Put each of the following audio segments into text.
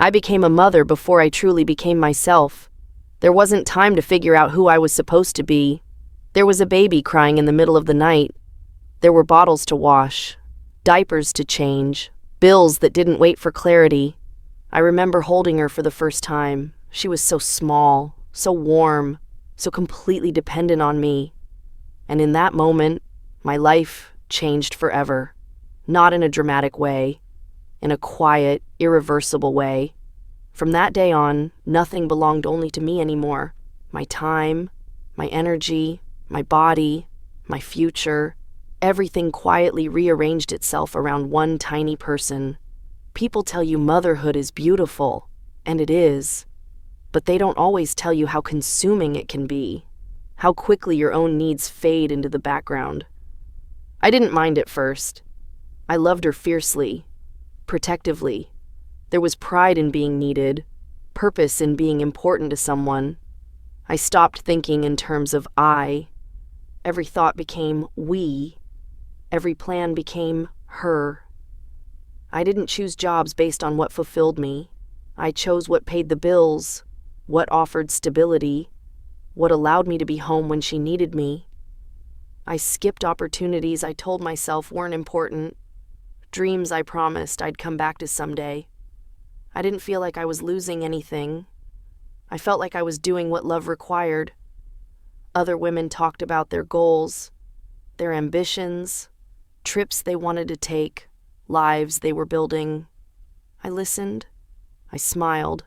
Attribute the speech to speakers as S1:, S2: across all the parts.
S1: I became a mother before I truly became myself. There wasn't time to figure out who I was supposed to be. There was a baby crying in the middle of the night. There were bottles to wash, diapers to change, bills that didn't wait for clarity. I remember holding her for the first time. She was so small, so warm, so completely dependent on me. And in that moment, my life changed forever. Not in a dramatic way, in a quiet, irreversible way. From that day on, nothing belonged only to me anymore. My time, my energy, my body, my future, everything quietly rearranged itself around one tiny person. People tell you motherhood is beautiful, and it is, but they don't always tell you how consuming it can be, how quickly your own needs fade into the background. I didn't mind at first. I loved her fiercely, protectively. There was pride in being needed, purpose in being important to someone. I stopped thinking in terms of I. Every thought became we. Every plan became her. I didn't choose jobs based on what fulfilled me. I chose what paid the bills, what offered stability, what allowed me to be home when she needed me. I skipped opportunities I told myself weren't important, dreams I promised I'd come back to someday. I didn't feel like I was losing anything. I felt like I was doing what love required. Other women talked about their goals, their ambitions, trips they wanted to take, lives they were building. I listened. I smiled.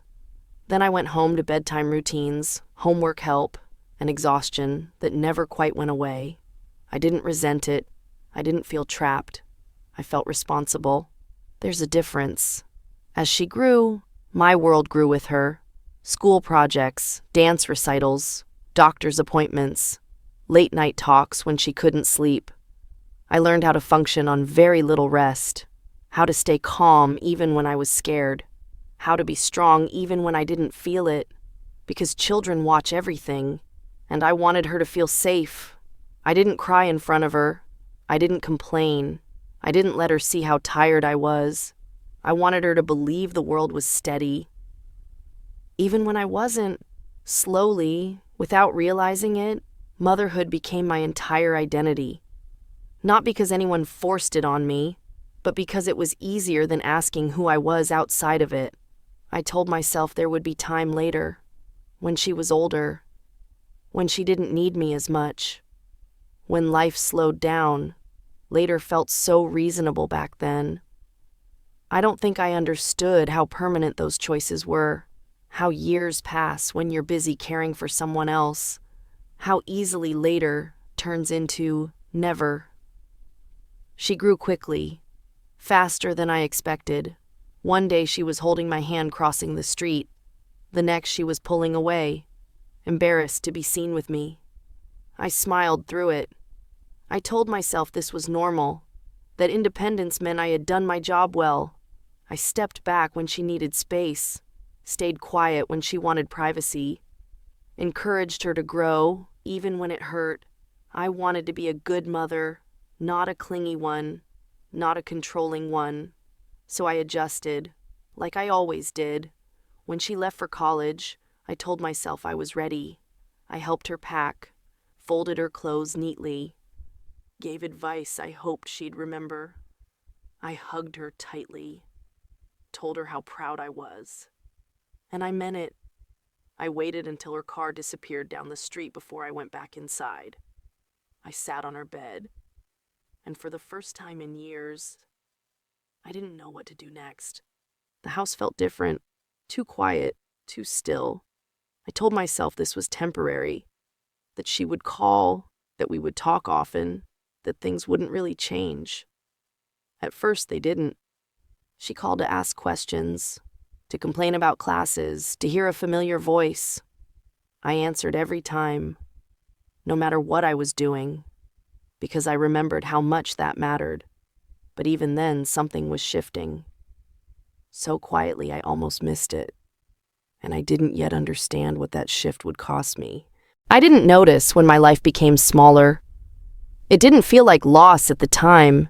S1: Then I went home to bedtime routines, homework help, and exhaustion that never quite went away. I didn't resent it. I didn't feel trapped. I felt responsible. There's a difference. As she grew, my world grew with her. School projects, dance recitals, doctor's appointments, late-night talks when she couldn't sleep. I learned how to function on very little rest, how to stay calm even when I was scared, how to be strong even when I didn't feel it, because children watch everything, and I wanted her to feel safe. I didn't cry in front of her. I didn't complain. I didn't let her see how tired I was. I wanted her to believe the world was steady. Even when I wasn't, slowly, without realizing it, motherhood became my entire identity. Not because anyone forced it on me, but because it was easier than asking who I was outside of it. I told myself there would be time later, when she was older, when she didn't need me as much, when life slowed down. Later felt so reasonable back then. I don't think I understood how permanent those choices were, how years pass when you're busy caring for someone else, how easily later turns into never. She grew quickly, faster than I expected. One day she was holding my hand crossing the street. The next she was pulling away, embarrassed to be seen with me. I smiled through it. I told myself this was normal, that independence meant I had done my job well. I stepped back when she needed space, stayed quiet when she wanted privacy, encouraged her to grow, even when it hurt. I wanted to be a good mother, not a clingy one, not a controlling one. So I adjusted, like I always did. When she left for college, I told myself I was ready. I helped her pack, folded her clothes neatly, gave advice I hoped she'd remember. I hugged her tightly, told her how proud I was. And I meant it. I waited until her car disappeared down the street before I went back inside. I sat on her bed, and for the first time in years, I didn't know what to do next. The house felt different, too quiet, too still. I told myself this was temporary, that she would call, that we would talk often, that things wouldn't really change. At first, they didn't. She called to ask questions, to complain about classes, to hear a familiar voice. I answered every time, no matter what I was doing, because I remembered how much that mattered. But even then, something was shifting. So quietly, I almost missed it. And I didn't yet understand what that shift would cost me. I didn't notice when my life became smaller. It didn't feel like loss at the time.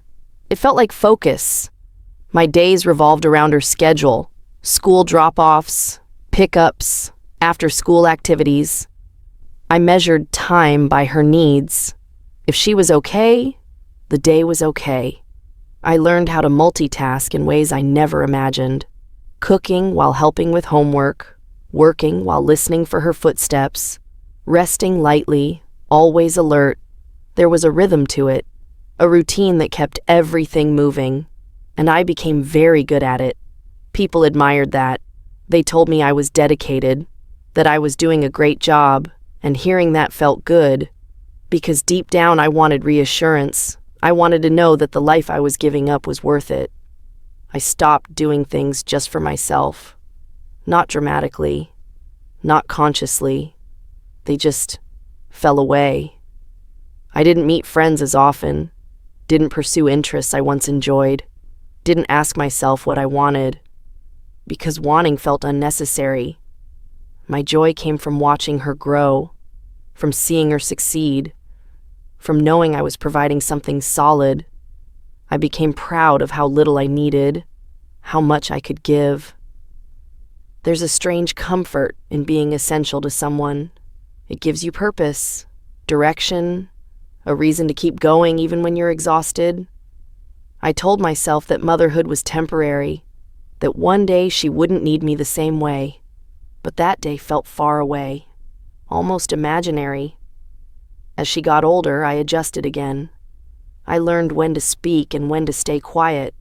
S1: It felt like focus. My days revolved around her schedule, School drop-offs, pickups, after-school activities. I measured time by her needs. If she was okay, the day was okay. I learned how to multitask in ways I never imagined. Cooking while helping with homework, working while listening for her footsteps, resting lightly, always alert. There was a rhythm to it, a routine that kept everything moving, and I became very good at it. People admired that. They told me I was dedicated, that I was doing a great job, and hearing that felt good, because deep down I wanted reassurance. I wanted to know that the life I was giving up was worth it. I stopped doing things just for myself. Not dramatically, not consciously. They just fell away. I didn't meet friends as often, didn't pursue interests I once enjoyed, didn't ask myself what I wanted, because wanting felt unnecessary. My joy came from watching her grow, from seeing her succeed, from knowing I was providing something solid. I became proud of how little I needed, how much I could give. There's a strange comfort in being essential to someone. It gives you purpose, direction, a reason to keep going even when you're exhausted. I told myself that motherhood was temporary, that one day she wouldn't need me the same way. But that day felt far away, almost imaginary. As she got older, I adjusted again. I learned when to speak and when to stay quiet,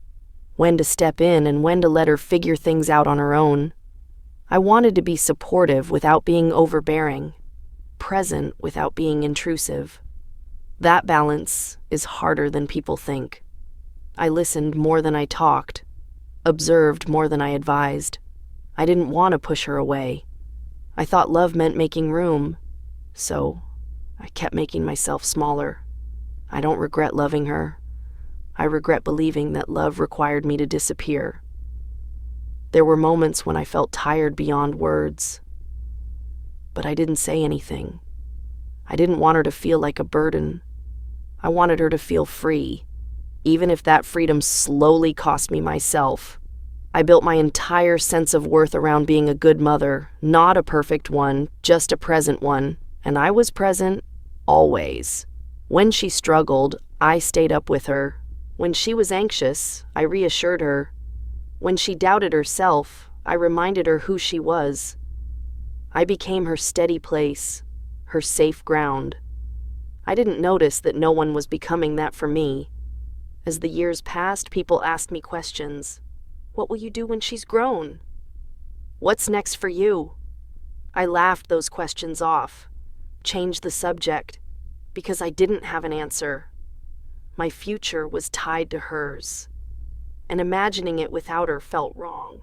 S1: when to step in and when to let her figure things out on her own. I wanted to be supportive without being overbearing, present without being intrusive. That balance is harder than people think. I listened more than I talked, observed more than I advised. I didn't want to push her away. I thought love meant making room, so I kept making myself smaller. I don't regret loving her. I regret believing that love required me to disappear. There were moments when I felt tired beyond words, but I didn't say anything. I didn't want her to feel like a burden. I wanted her to feel free, even if that freedom slowly cost me myself. I built my entire sense of worth around being a good mother, not a perfect one, just a present one, and I was present always. When she struggled, I stayed up with her. When she was anxious, I reassured her. When she doubted herself, I reminded her who she was. I became her steady place, her safe ground. I didn't notice that no one was becoming that for me. As the years passed, people asked me questions. What will you do when she's grown? What's next for you? I laughed those questions off, changed the subject, because I didn't have an answer. My future was tied to hers, and imagining it without her felt wrong.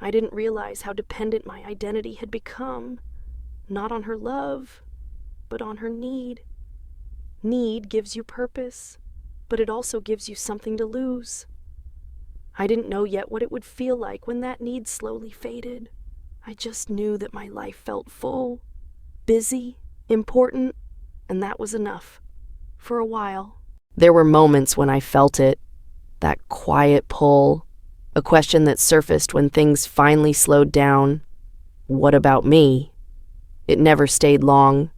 S1: I didn't realize how dependent my identity had become, not on her love, but on her need. Need gives you purpose, but it also gives you something to lose. I didn't know yet what it would feel like when that need slowly faded. I just knew that my life felt full, busy, important, and that was enough. For a while. There were moments when I felt it, that quiet pull, a question that surfaced when things finally slowed down. What about me? It never stayed long.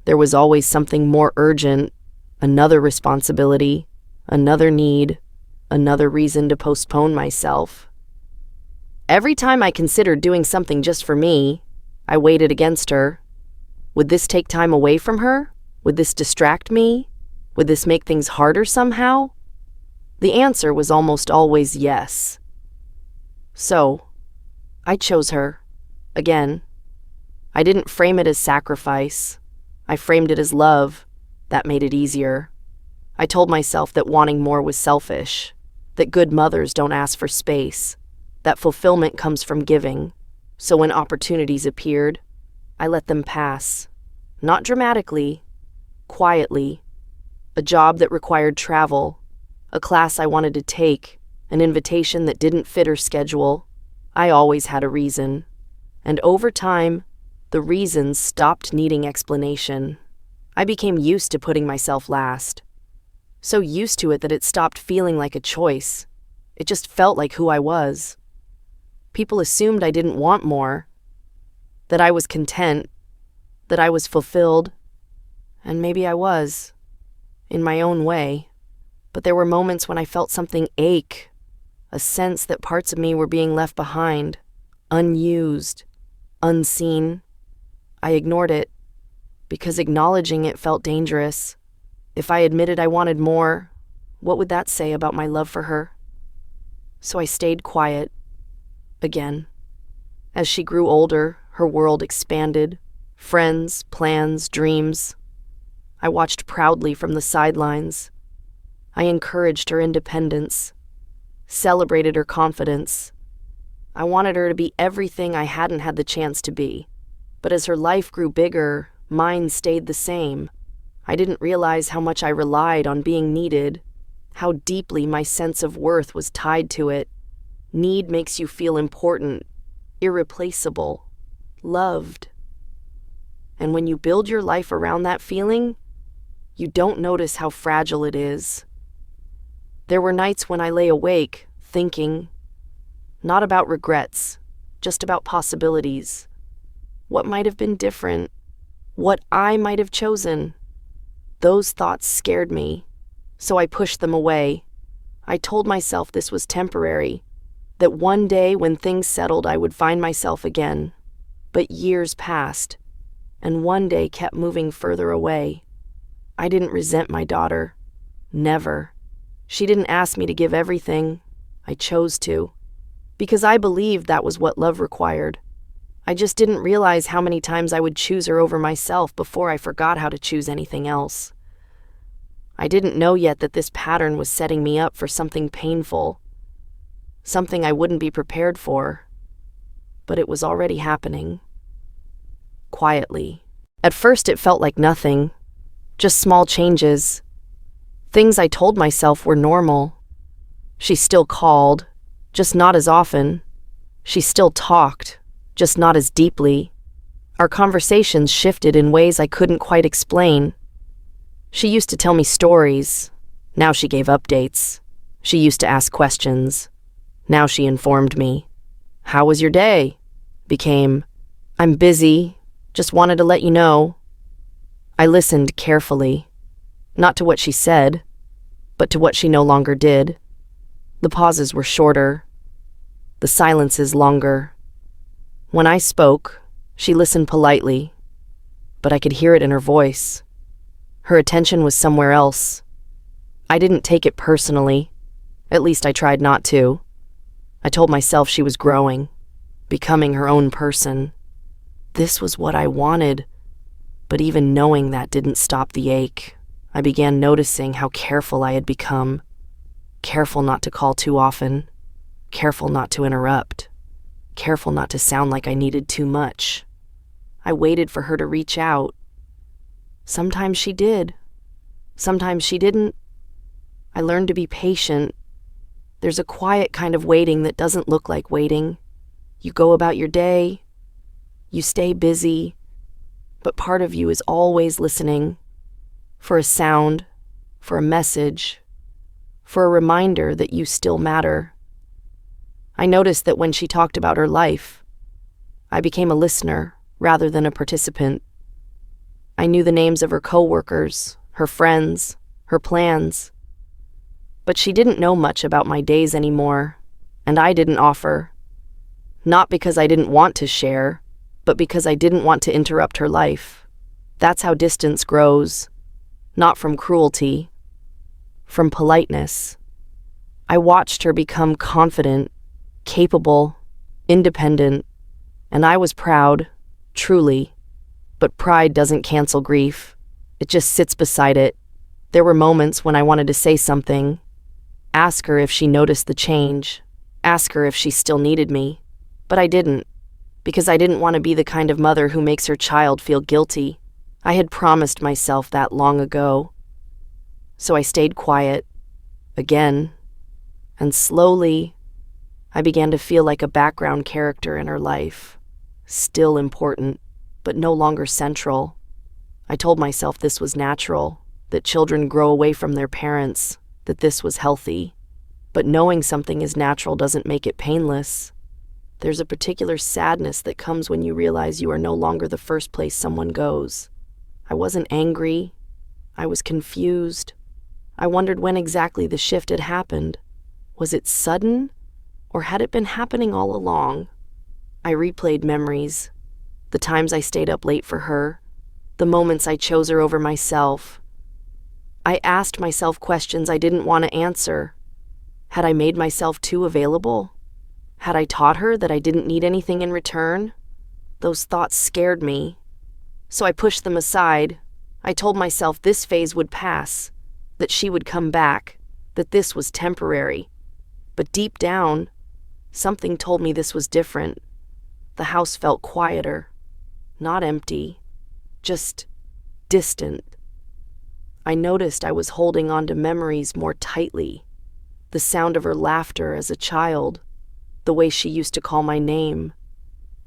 S1: There was always something more urgent, another responsibility, another need, another reason to postpone myself. Every time I considered doing something just for me, I weighed it against her. Would this take time away from her? Would this distract me? Would this make things harder somehow? The answer was almost always yes. So, I chose her. Again. I didn't frame it as sacrifice. I framed it as love. That made it easier. I told myself that wanting more was selfish, that good mothers don't ask for space, that fulfillment comes from giving. So when opportunities appeared, I let them pass. Not dramatically, quietly. A job that required travel, a class I wanted to take, an invitation that didn't fit her schedule. I always had a reason. And over time, the reasons stopped needing explanation. I became used to putting myself last. So used to it that it stopped feeling like a choice. It just felt like who I was. People assumed I didn't want more, that I was content, that I was fulfilled, and maybe I was, in my own way. But there were moments when I felt something ache, a sense that parts of me were being left behind, unused, unseen. I ignored it, because acknowledging it felt dangerous. If I admitted I wanted more, what would that say about my love for her? So I stayed quiet, again. As she grew older, her world expanded. Friends, plans, dreams. I watched proudly from the sidelines. I encouraged her independence, celebrated her confidence. I wanted her to be everything I hadn't had the chance to be. But as her life grew bigger, mine stayed the same. I didn't realize how much I relied on being needed, how deeply my sense of worth was tied to it. Need makes you feel important, irreplaceable, loved. And when you build your life around that feeling, you don't notice how fragile it is. There were nights when I lay awake, thinking, not about regrets, just about possibilities. What might have been different? What I might have chosen? Those thoughts scared me, so I pushed them away. I told myself this was temporary, that one day when things settled I would find myself again. But years passed, and one day kept moving further away. I didn't resent my daughter. Never. She didn't ask me to give everything. I chose to. Because I believed that was what love required. I just didn't realize how many times I would choose her over myself before I forgot how to choose anything else. I didn't know yet that this pattern was setting me up for something painful, something I wouldn't be prepared for. But it was already happening. Quietly. At first it felt like nothing, just small changes. Things I told myself were normal. She still called, just not as often. She still talked, just not as deeply. Our conversations shifted in ways I couldn't quite explain. She used to tell me stories. Now she gave updates. She used to ask questions. Now she informed me. How was your day? Became, I'm busy, just wanted to let you know. I listened carefully, not to what she said, but to what she no longer did. The pauses were shorter, the silences longer. When I spoke, she listened politely, but I could hear it in her voice. Her attention was somewhere else. I didn't take it personally. At least I tried not to. I told myself she was growing, becoming her own person. This was what I wanted, but even knowing that didn't stop the ache. I began noticing how careful I had become. Careful not to call too often. Careful not to interrupt. Careful not to sound like I needed too much. I waited for her to reach out. Sometimes she did. Sometimes she didn't. I learned to be patient. There's a quiet kind of waiting that doesn't look like waiting. You go about your day. You stay busy. But part of you is always listening. For a sound. For a message. For a reminder that you still matter. I noticed that when she talked about her life, I became a listener rather than a participant. I knew the names of her coworkers, her friends, her plans. But she didn't know much about my days anymore, and I didn't offer. Not because I didn't want to share, but because I didn't want to interrupt her life. That's how distance grows. Not from cruelty, from politeness. I watched her become confident, capable, independent, and I was proud, truly. But pride doesn't cancel grief. It just sits beside it. There were moments when I wanted to say something. Ask her if she noticed the change. Ask her if she still needed me. But I didn't, because I didn't want to be the kind of mother who makes her child feel guilty. I had promised myself that long ago. So I stayed quiet, again, and slowly, I began to feel like a background character in her life. Still important, but no longer central. I told myself this was natural, that children grow away from their parents, that this was healthy. But knowing something is natural doesn't make it painless. There's a particular sadness that comes when you realize you are no longer the first place someone goes. I wasn't angry. I was confused. I wondered when exactly the shift had happened. Was it sudden, or had it been happening all along? I replayed memories, the times I stayed up late for her, the moments I chose her over myself. I asked myself questions I didn't want to answer. Had I made myself too available? Had I taught her that I didn't need anything in return? Those thoughts scared me. So I pushed them aside. I told myself this phase would pass, that she would come back, that this was temporary. But deep down, something told me this was different. The house felt quieter, not empty, just distant. I noticed I was holding on to memories more tightly. The sound of her laughter as a child, the way she used to call my name,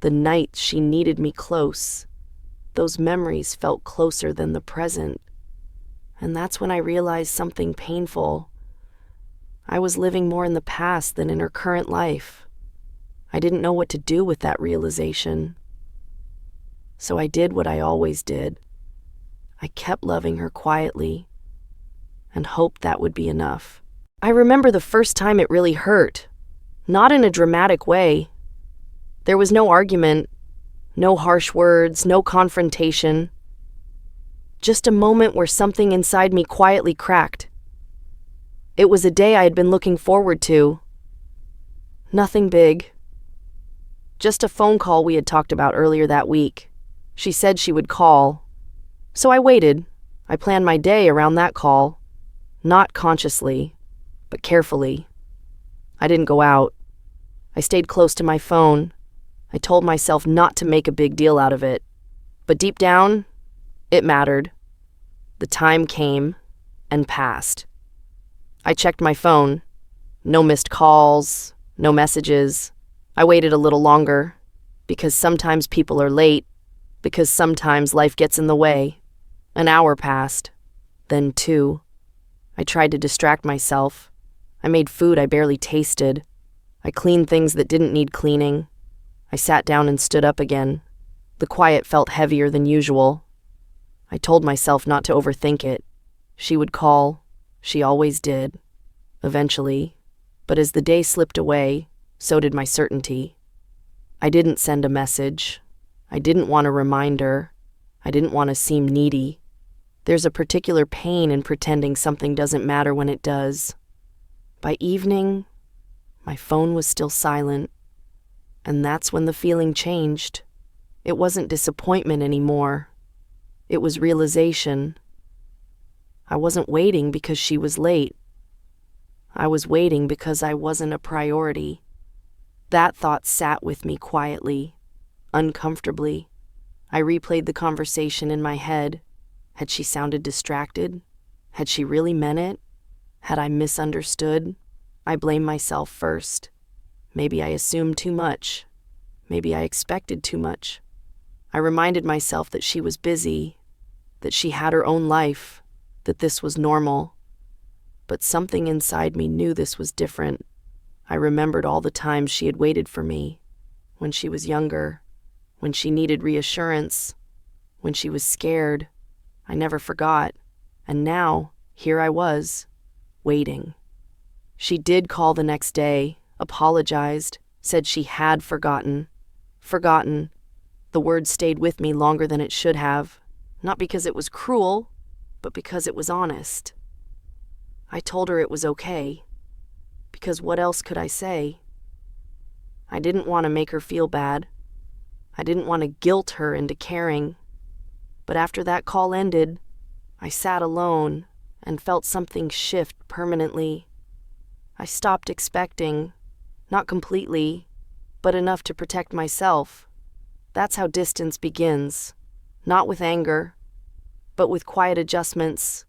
S1: the nights she needed me close. Those memories felt closer than the present. And that's when I realized something painful. I was living more in the past than in her current life. I didn't know what to do with that realization. So I did what I always did. I kept loving her quietly and hoped that would be enough. I remember the first time it really hurt, not in a dramatic way. There was no argument, no harsh words, no confrontation. Just a moment where something inside me quietly cracked. It was a day I had been looking forward to. Nothing big. Just a phone call we had talked about earlier that week. She said she would call. So I waited. I planned my day around that call. Not consciously, but carefully. I didn't go out. I stayed close to my phone. I told myself not to make a big deal out of it. But deep down, it mattered. The time came and passed. I checked my phone. No missed calls, no messages. I waited a little longer, because sometimes people are late, because sometimes life gets in the way. An hour passed, then 2. I tried to distract myself. I made food I barely tasted. I cleaned things that didn't need cleaning. I sat down and stood up again. The quiet felt heavier than usual. I told myself not to overthink it. She would call. She always did. Eventually. But as the day slipped away, so did my certainty. I didn't send a message. I didn't want a reminder. I didn't want to seem needy. There's a particular pain in pretending something doesn't matter when it does. By evening, my phone was still silent. And that's when the feeling changed. It wasn't disappointment anymore. It was realization. I wasn't waiting because she was late. I was waiting because I wasn't a priority. That thought sat with me quietly, uncomfortably. I replayed the conversation in my head. Had she sounded distracted? Had she really meant it? Had I misunderstood? I blamed myself first. Maybe I assumed too much. Maybe I expected too much. I reminded myself that she was busy, that she had her own life, that this was normal. But something inside me knew this was different. I remembered all the times she had waited for me, when she was younger, when she needed reassurance, when she was scared. I never forgot. And now, here I was, waiting. She did call the next day, apologized, said she had forgotten. Forgotten. The word stayed with me longer than it should have, not because it was cruel, but because it was honest. I told her it was okay, because what else could I say? I didn't want to make her feel bad. I didn't want to guilt her into caring. But after that call ended, I sat alone and felt something shift permanently. I stopped expecting, not completely, but enough to protect myself. That's how distance begins, not with anger, but with quiet adjustments.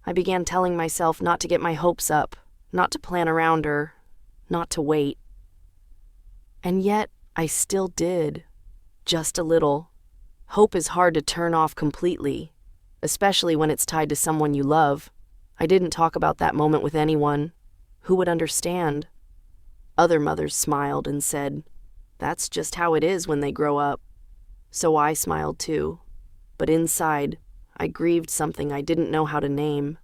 S1: I began telling myself not to get my hopes up, not to plan around her, not to wait. And yet, I still did, just a little. Hope is hard to turn off completely, especially when it's tied to someone you love. I didn't talk about that moment with anyone. Who would understand? Other mothers smiled and said, That's just how it is when they grow up. So I smiled too. But inside, I grieved something I didn't know how to name.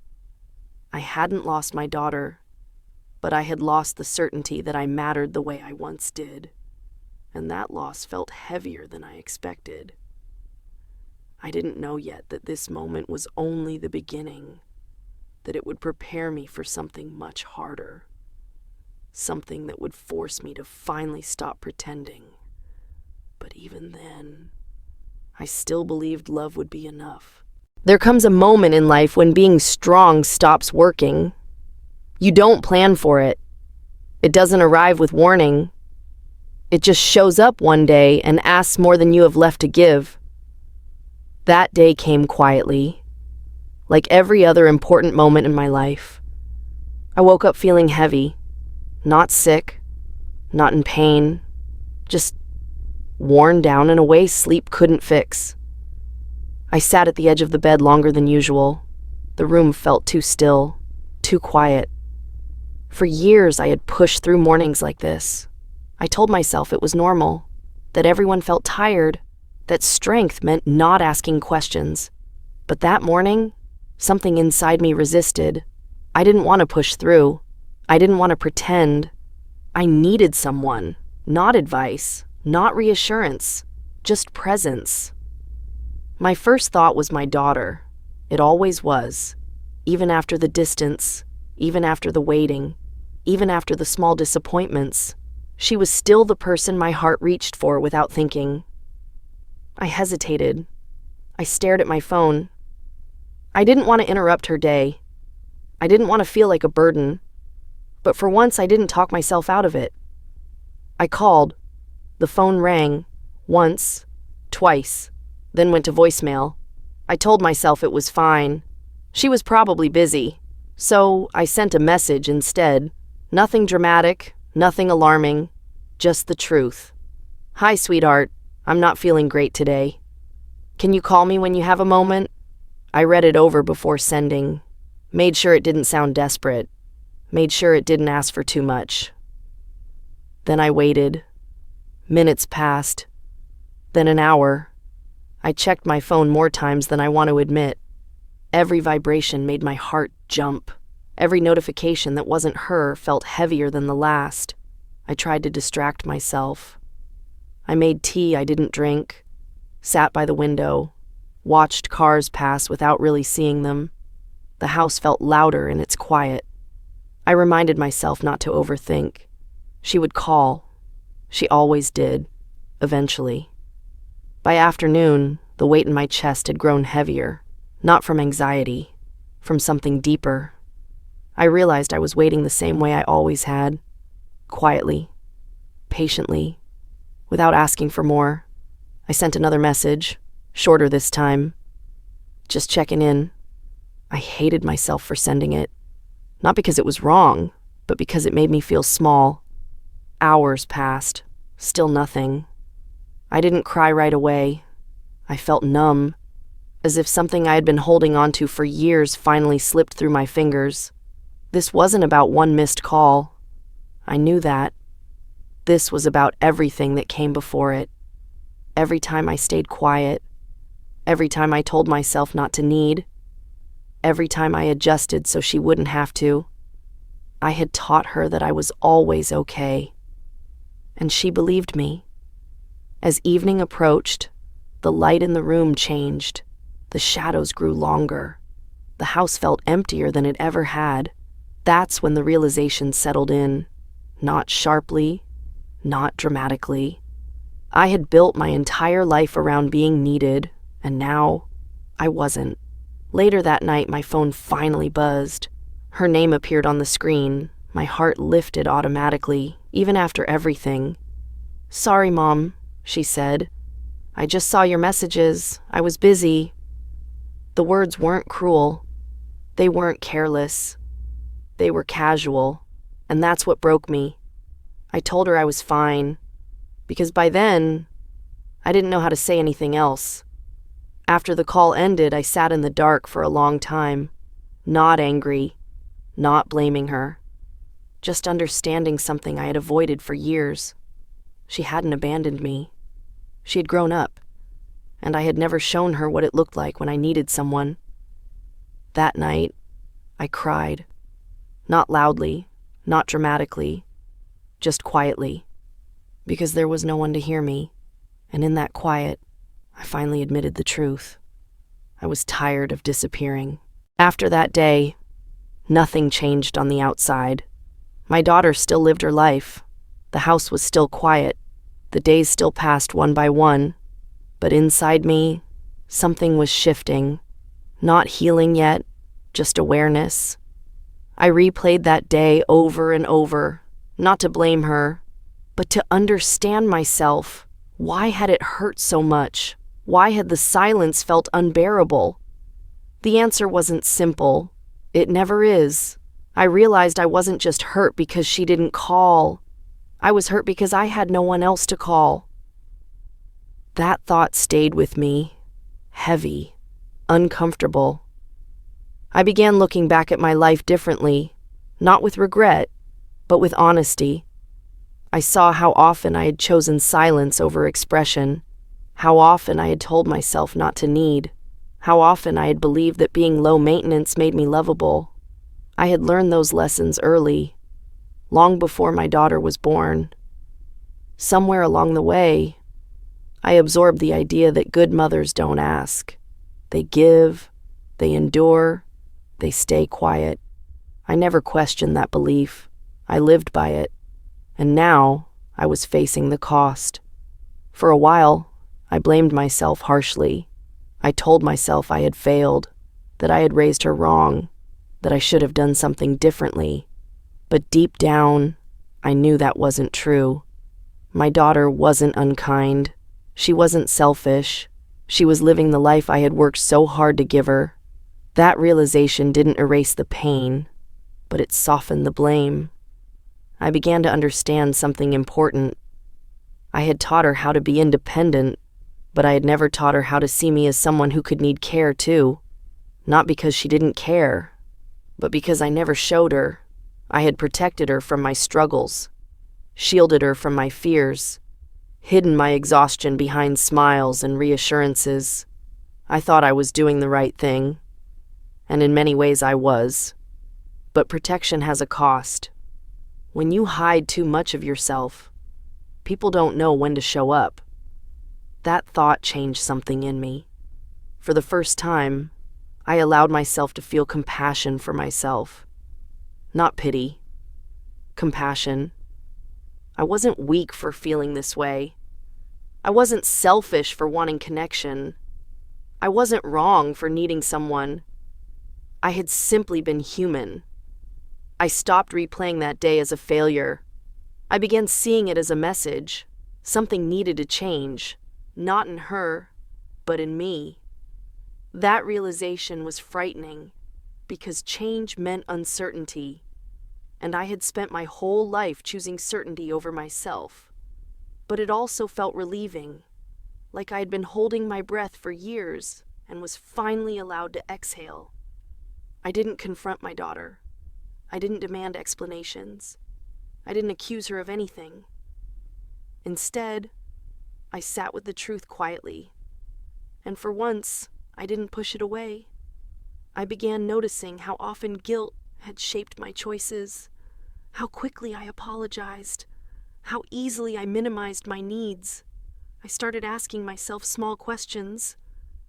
S1: I hadn't lost my daughter, but I had lost the certainty that I mattered the way I once did. And that loss felt heavier than I expected. I didn't know yet that this moment was only the beginning, that it would prepare me for something much harder, something that would force me to finally stop pretending. But even then, I still believed love would be enough. There comes a moment in life when being strong stops working. You don't plan for it. It doesn't arrive with warning. It just shows up one day and asks more than you have left to give. That day came quietly, like every other important moment in my life. I woke up feeling heavy, not sick, not in pain, just worn down in a way sleep couldn't fix. I sat at the edge of the bed longer than usual. The room felt too still, too quiet. For years, I had pushed through mornings like this. I told myself it was normal, that everyone felt tired, that strength meant not asking questions. But that morning, something inside me resisted. I didn't want to push through. I didn't want to pretend. I needed someone, not advice, not reassurance, just presence. My first thought was my daughter. It always was. Even after the distance, even after the waiting, even after the small disappointments, she was still the person my heart reached for without thinking. I hesitated. I stared at my phone. I didn't want to interrupt her day. I didn't want to feel like a burden. But for once, I didn't talk myself out of it. I called. The phone rang. Once. Twice. Then went to voicemail. I told myself it was fine. She was probably busy. So I sent a message instead. Nothing dramatic, nothing alarming, just the truth. Hi, sweetheart. I'm not feeling great today. Can you call me when you have a moment? I read it over before sending. Made sure it didn't sound desperate. Made sure it didn't ask for too much. Then I waited. Minutes passed. Then an hour. I checked my phone more times than I want to admit. Every vibration made my heart jump. Every notification that wasn't her felt heavier than the last. I tried to distract myself. I made tea I didn't drink, sat by the window, watched cars pass without really seeing them. The house felt louder in its quiet. I reminded myself not to overthink. She would call. She always did, eventually. By afternoon, the weight in my chest had grown heavier, not from anxiety, from something deeper. I realized I was waiting the same way I always had, quietly, patiently, without asking for more. I sent another message, shorter this time. Just checking in. I hated myself for sending it. Not because it was wrong, but because it made me feel small. Hours passed, still nothing. I didn't cry right away. I felt numb, as if something I had been holding onto for years finally slipped through my fingers. This wasn't about one missed call. I knew that. This was about everything that came before it. Every time I stayed quiet. Every time I told myself not to need. Every time I adjusted so she wouldn't have to. I had taught her that I was always okay. And she believed me. As evening approached, the light in the room changed. The shadows grew longer. The house felt emptier than it ever had. That's when the realization settled in. Not sharply, not dramatically. I had built my entire life around being needed, and now I wasn't. Later that night, my phone finally buzzed. Her name appeared on the screen. My heart lifted automatically, even after everything. "Sorry, Mom," she said. "I just saw your messages. I was busy." The words weren't cruel. They weren't careless. They were casual, and that's what broke me. I told her I was fine, because by then, I didn't know how to say anything else. After the call ended, I sat in the dark for a long time, not angry, not blaming her, just understanding something I had avoided for years. She hadn't abandoned me. She had grown up, and I had never shown her what it looked like when I needed someone. That night, I cried. Not loudly, not dramatically, just quietly, because there was no one to hear me, and in that quiet, I finally admitted the truth. I was tired of disappearing. After that day, nothing changed on the outside. My daughter still lived her life. The house was still quiet. The days still passed one by one. But inside me, something was shifting. Not healing yet, just awareness. I replayed that day over and over, not to blame her, but to understand myself. Why had it hurt so much? Why had the silence felt unbearable? The answer wasn't simple. It never is. I realized I wasn't just hurt because she didn't call. I was hurt because I had no one else to call. That thought stayed with me, heavy, uncomfortable. I began looking back at my life differently, not with regret, but with honesty. I saw how often I had chosen silence over expression, how often I had told myself not to need, how often I had believed that being low maintenance made me lovable. I had learned those lessons early, long before my daughter was born. Somewhere along the way, I absorbed the idea that good mothers don't ask. They give, they endure, they stay quiet. I never questioned that belief. I lived by it. And now I was facing the cost. For a while, I blamed myself harshly. I told myself I had failed, that I had raised her wrong, that I should have done something differently. But deep down, I knew that wasn't true. My daughter wasn't unkind. She wasn't selfish. She was living the life I had worked so hard to give her. That realization didn't erase the pain, but it softened the blame. I began to understand something important. I had taught her how to be independent, but I had never taught her how to see me as someone who could need care too. Not because she didn't care, but because I never showed her. I had protected her from my struggles, shielded her from my fears, hidden my exhaustion behind smiles and reassurances. I thought I was doing the right thing, and in many ways I was. But protection has a cost. When you hide too much of yourself, people don't know when to show up. That thought changed something in me. For the first time, I allowed myself to feel compassion for myself. Not pity. Compassion. I wasn't weak for feeling this way. I wasn't selfish for wanting connection. I wasn't wrong for needing someone. I had simply been human. I stopped replaying that day as a failure. I began seeing it as a message. Something needed to change, not in her, but in me. That realization was frightening, because change meant uncertainty, and I had spent my whole life choosing certainty over myself. But it also felt relieving, like I had been holding my breath for years and was finally allowed to exhale. I didn't confront my daughter. I didn't demand explanations. I didn't accuse her of anything. Instead, I sat with the truth quietly, and for once, I didn't push it away. I began noticing how often guilt had shaped my choices, how quickly I apologized, how easily I minimized my needs. I started asking myself small questions,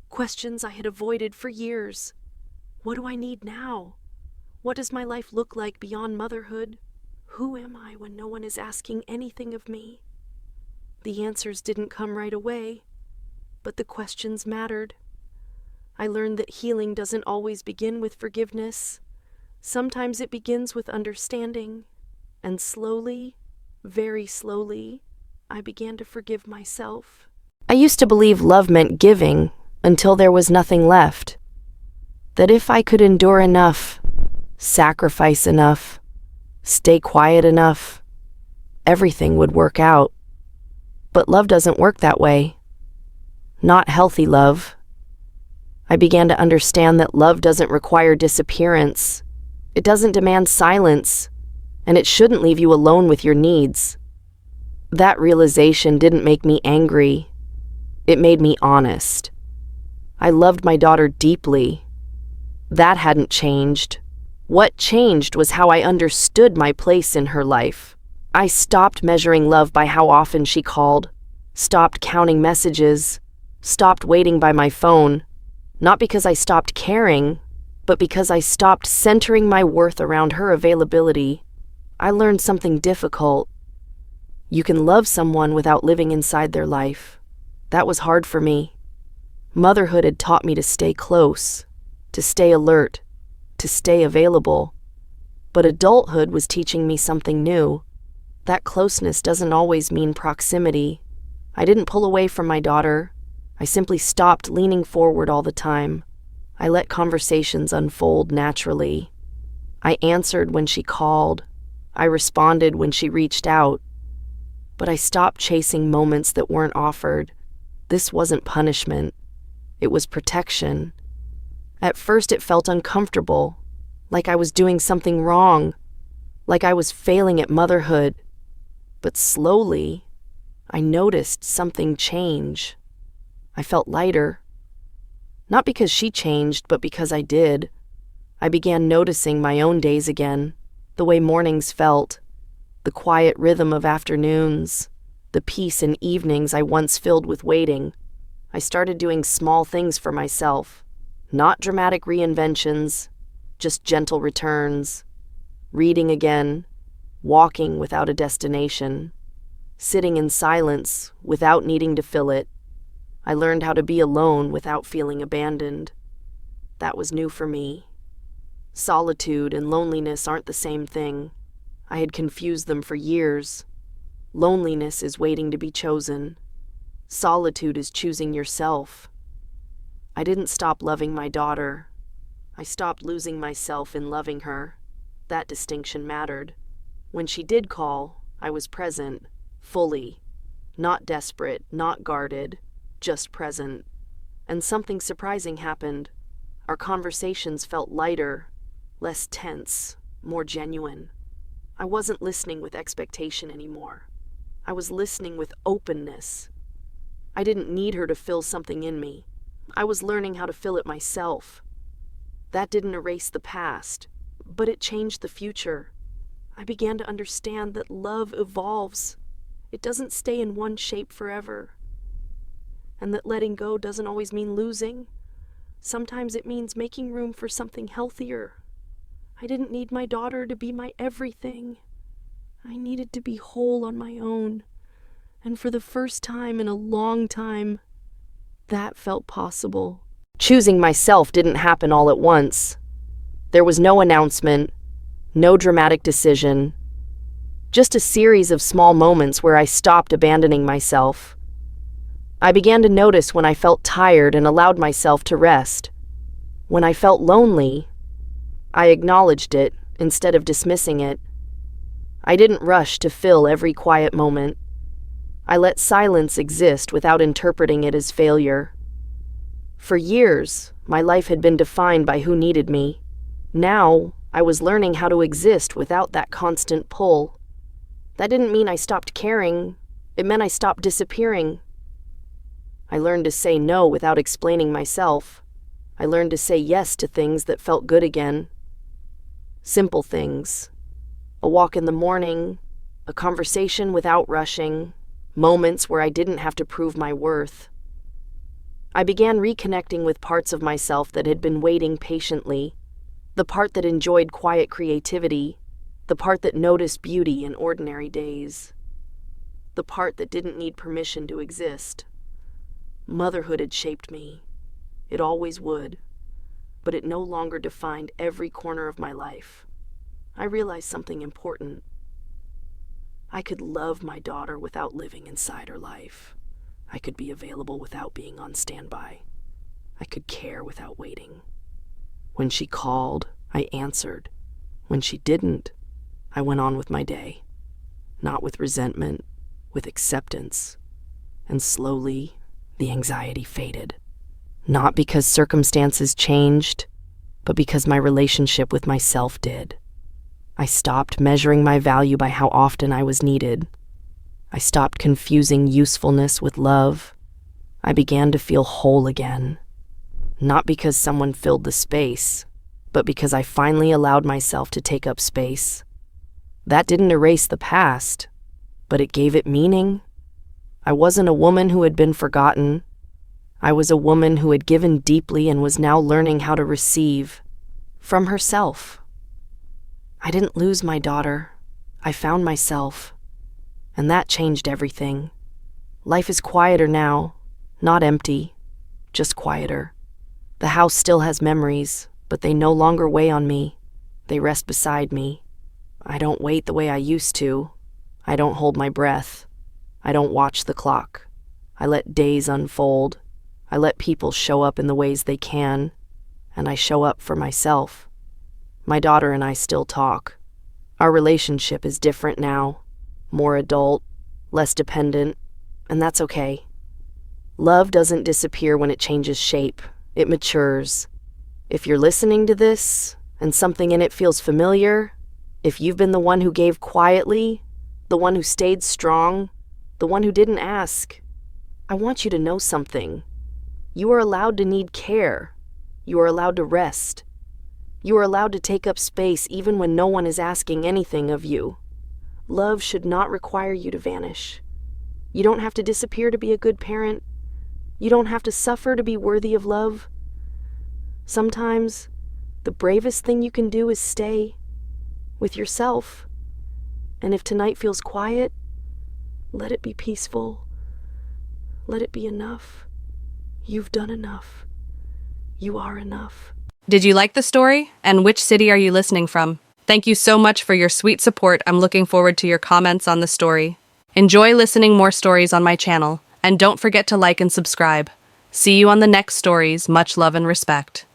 S1: questions I had avoided for years. What do I need now? What does my life look like beyond motherhood? Who am I when no one is asking anything of me? The answers didn't come right away, but the questions mattered. I learned that healing doesn't always begin with forgiveness. Sometimes it begins with understanding. And slowly, very slowly, I began to forgive myself. I used to believe love meant giving until there was nothing left. That if I could endure enough, sacrifice enough, stay quiet enough, everything would work out. But love doesn't work that way. Not healthy love. I began to understand that love doesn't require disappearance. It doesn't demand silence, and it shouldn't leave you alone with your needs. That realization didn't make me angry. It made me honest. I loved my daughter deeply. That hadn't changed. What changed was how I understood my place in her life. I stopped measuring love by how often she called, stopped counting messages, stopped waiting by my phone, not because I stopped caring, but because I stopped centering my worth around her availability. I learned something difficult. You can love someone without living inside their life. That was hard for me. Motherhood had taught me to stay close, to stay alert, to stay available. But adulthood was teaching me something new. That closeness doesn't always mean proximity. I didn't pull away from my daughter. I simply stopped leaning forward all the time. I let conversations unfold naturally. I answered when she called. I responded when she reached out. But I stopped chasing moments that weren't offered. This wasn't punishment. It was protection. At first it felt uncomfortable, like I was doing something wrong, like I was failing at motherhood. But slowly, I noticed something change. I felt lighter. Not because she changed, but because I did. I began noticing my own days again, the way mornings felt, the quiet rhythm of afternoons, the peace in evenings I once filled with waiting. I started doing small things for myself, not dramatic reinventions, just gentle returns, reading again, walking without a destination, sitting in silence without needing to fill it. I learned how to be alone without feeling abandoned. That was new for me. Solitude and loneliness aren't the same thing. I had confused them for years. Loneliness is waiting to be chosen. Solitude is choosing yourself. I didn't stop loving my daughter. I stopped losing myself in loving her. That distinction mattered. When she did call, I was present, fully. Not desperate, not guarded, just present. And something surprising happened. Our conversations felt lighter, less tense, more genuine. I wasn't listening with expectation anymore. I was listening with openness. I didn't need her to fill something in me. I was learning how to fill it myself. That didn't erase the past, but it changed the future. I began to understand that love evolves. It doesn't stay in one shape forever. And that letting go doesn't always mean losing. Sometimes it means making room for something healthier. I didn't need my daughter to be my everything. I needed to be whole on my own. And for the first time in a long time, that felt possible. Choosing myself didn't happen all at once. There was no announcement, no dramatic decision, just a series of small moments where I stopped abandoning myself. I began to notice when I felt tired and allowed myself to rest. When I felt lonely, I acknowledged it instead of dismissing it. I didn't rush to fill every quiet moment. I let silence exist without interpreting it as failure. For years, my life had been defined by who needed me. Now, I was learning how to exist without that constant pull. That didn't mean I stopped caring. It meant I stopped disappearing. I learned to say no without explaining myself. I learned to say yes to things that felt good again. Simple things. A walk in the morning, a conversation without rushing, moments where I didn't have to prove my worth. I began reconnecting with parts of myself that had been waiting patiently, the part that enjoyed quiet creativity, the part that noticed beauty in ordinary days, the part that didn't need permission to exist. Motherhood had shaped me. It always would, but it no longer defined every corner of my life. I realized something important. I could love my daughter without living inside her life. I could be available without being on standby. I could care without waiting. When she called, I answered. When she didn't, I went on with my day. Not with resentment, with acceptance. And slowly, the anxiety faded. Not because circumstances changed, but because my relationship with myself did. I stopped measuring my value by how often I was needed. I stopped confusing usefulness with love. I began to feel whole again. Not because someone filled the space, but because I finally allowed myself to take up space. That didn't erase the past, but it gave it meaning. I wasn't a woman who had been forgotten. I was a woman who had given deeply and was now learning how to receive from herself. I didn't lose my daughter. I found myself. And that changed everything. Life is quieter now, not empty, just quieter. The house still has memories, but they no longer weigh on me. They rest beside me. I don't wait the way I used to. I don't hold my breath. I don't watch the clock. I let days unfold. I let people show up in the ways they can, and I show up for myself. My daughter and I still talk. Our relationship is different now, more adult, less dependent, and that's okay. Love doesn't disappear when it changes shape. It matures. If you're listening to this, and something in it feels familiar, if you've been the one who gave quietly, the one who stayed strong, the one who didn't ask, I want you to know something. You are allowed to need care. You are allowed to rest. You are allowed to take up space even when no one is asking anything of you. Love should not require you to vanish. You don't have to disappear to be a good parent. You don't have to suffer to be worthy of love. Sometimes, the bravest thing you can do is stay with yourself. And if tonight feels quiet, let it be peaceful. Let it be enough. You've done enough. You are enough.
S2: Did you like the story? And which city are you listening from? Thank you so much for your sweet support. I'm looking forward to your comments on the story. Enjoy listening more stories on my channel, and don't forget to like and subscribe. See you on the next stories. Much love and respect.